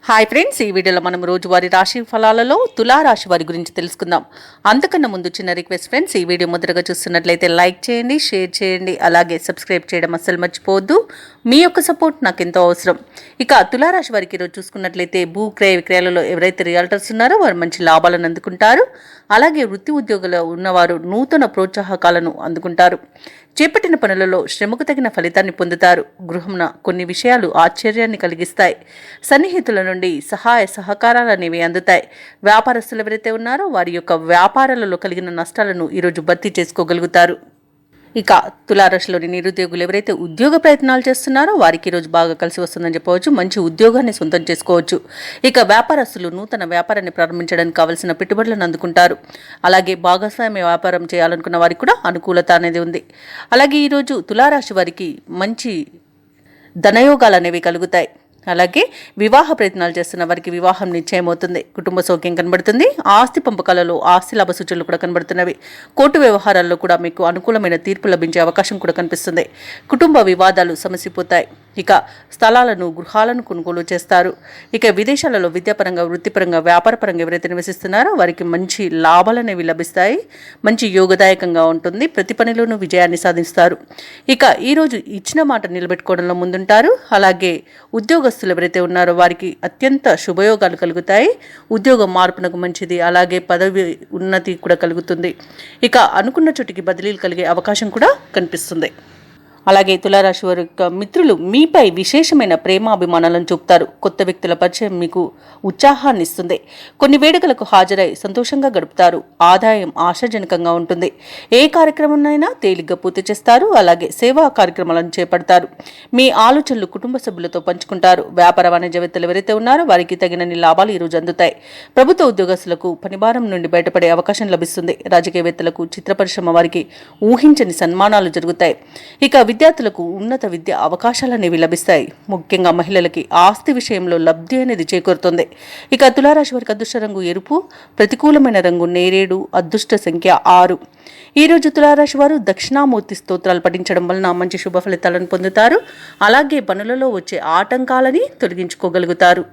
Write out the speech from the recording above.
Hi friends, ఈ వీడియోలో మనం రోజువారీ రాశి ఫలాలలో తులారాశి వారి గురించి తెలుసుకుందాం. అంతకన్నా ముందు చిన్న రిక్వెస్ట్ ఫ్రెండ్స్, ఈ వీడియో మొదటగా చూస్తున్నట్లయితే లైక్ చేయండి, షేర్ చేయండి, అలాగే సబ్స్క్రైబ్ చేయడం అస్సలు మర్చిపోవద్దు. మీ యొక్క సపోర్ట్ నాకు ఎంతో అవసరం. ఇక తులారాశి వారికి ఈరోజు చూసుకున్నట్లయితే భూ క్రయ విక్రయాలలో ఎవరైతే రియాల్టర్స్ ఉన్నారో వారు మంచి లాభాలను అందుకుంటారు. అలాగే వృత్తి ఉద్యోగులు ఉన్నవారు నూతన ప్రోత్సాహకాలను అందుకుంటారు. చేపట్టిన పనులలో శ్రమకు తగిన ఫలితాన్ని పొందుతారు. గృహంన కొన్ని విషయాలు ఆశ్చర్యాన్ని కలిగిస్తాయి. సన్నిహితుల నుండి సహాయ సహకారాలు అనేవి అందుతాయి. వ్యాపారస్తులు ఎవరైతే ఉన్నారో వారి యొక్క వ్యాపారాలలో కలిగిన నష్టాలను ఈరోజు భర్తీ చేసుకోగలుగుతారు. ఇక తులారాశిలోని నిరుద్యోగులు ఎవరైతే ఉద్యోగ ప్రయత్నాలు చేస్తున్నారో వారికి ఈరోజు బాగా కలిసి వస్తుందని చెప్పవచ్చు. మంచి ఉద్యోగాన్ని సొంతం చేసుకోవచ్చు. ఇక వ్యాపారస్తులు నూతన వ్యాపారాన్ని ప్రారంభించడానికి కావలసిన పెట్టుబడులను అందుకుంటారు. అలాగే భాగస్వామ్య వ్యాపారం చేయాలనుకున్న వారికి కూడా అనుకూలత అనేది ఉంది. అలాగే ఈరోజు తులారాశి వారికి మంచి ధనయోగాలు అనేవి కలుగుతాయి. అలాగే వివాహ ప్రయత్నాలు చేస్తున్న వారికి వివాహం నిశ్చయమవుతుంది. కుటుంబ సౌఖ్యం కనబడుతుంది. ఆస్తి పంపకాలలో ఆస్తి లాభ సూచనలు కూడా కనబడుతున్నవి. కోర్టు వ్యవహారాల్లో కూడా మీకు అనుకూలమైన తీర్పు లభించే అవకాశం కూడా కనిపిస్తుంది. కుటుంబ వివాదాలు సమసిపోతాయి. ఇక స్థలాలను గృహాలను కొనుగోలు చేస్తారు. ఇక విదేశాలలో విద్యాపరంగా వృత్తిపరంగా వ్యాపారపరంగా ఎవరైతే నివసిస్తున్నారో వారికి మంచి లాభాలు అనేవి లభిస్తాయి. మంచి యోగదాయకంగా ఉంటుంది. ప్రతి పనిలోనూ విజయాన్ని సాధిస్తారు. ఇక ఈరోజు ఇచ్చిన మాట నిలబెట్టుకోవడంలో ముందుంటారు. అలాగే ఉద్యోగస్తులు ఎవరైతే ఉన్నారో వారికి అత్యంత శుభయోగాలు కలుగుతాయి. ఉద్యోగ మార్పునకు మంచిది. అలాగే పదవి ఉన్నతి కూడా కలుగుతుంది. ఇక అనుకున్న చోటికి బదిలీలు కలిగే అవకాశం కూడా కనిపిస్తుంది. అలాగే తులారాశి వారి యొక్క మిత్రులు మీపై విశేషమైన ప్రేమాభిమానాలను చూపుతారు. కొత్త వ్యక్తుల పరిచయం మీకు ఉత్సాహాన్ని ఇస్తుంది. కొన్ని వేడుకలకు హాజరై సంతోషంగా గడుపుతారు. ఆదాయం ఆశాజనకంగా ఉంటుంది. ఏ కార్యక్రమాన్నైనా తేలిగ్గా పూర్తి చేస్తారు. అలాగే సేవా కార్యక్రమాలను చేపడతారు. మీ ఆలోచనలు కుటుంబ సభ్యులతో పంచుకుంటారు. వ్యాపార వాణిజ్యవేత్తలు ఎవరైతే ఉన్నారో వారికి తగినన్ని లాభాలు ఈరోజు అందుతాయి. ప్రభుత్వ ఉద్యోగస్తులకు పనిభారం నుండి బయటపడే అవకాశం లభిస్తుంది. రాజకీయవేత్తలకు చిత్ర పరిశ్రమ వారికి ఊహించని సన్మానాలు జరుగుతాయి. ఇక విద్యార్థులకు ఉన్నత విద్య అవకాశాలు అనేవి లభిస్తాయి. ముఖ్యంగా మహిళలకి ఆస్తి విషయంలో లబ్ధి అనేది చేకూరుతుంది. ఇక తులారాశి వారికి అదృష్ట రంగు ఎరుపు, ప్రతికూలమైన రంగు నేరేడు, అదృష్ట సంఖ్య 6. ఈరోజు తులారాశి వారు దక్షిణామూర్తి స్తోత్రాలు పఠించడం వలన మంచి శుభ ఫలితాలను పొందుతారు. అలాగే పనులలో వచ్చే ఆటంకాలని తొలగించుకోగలుగుతారు.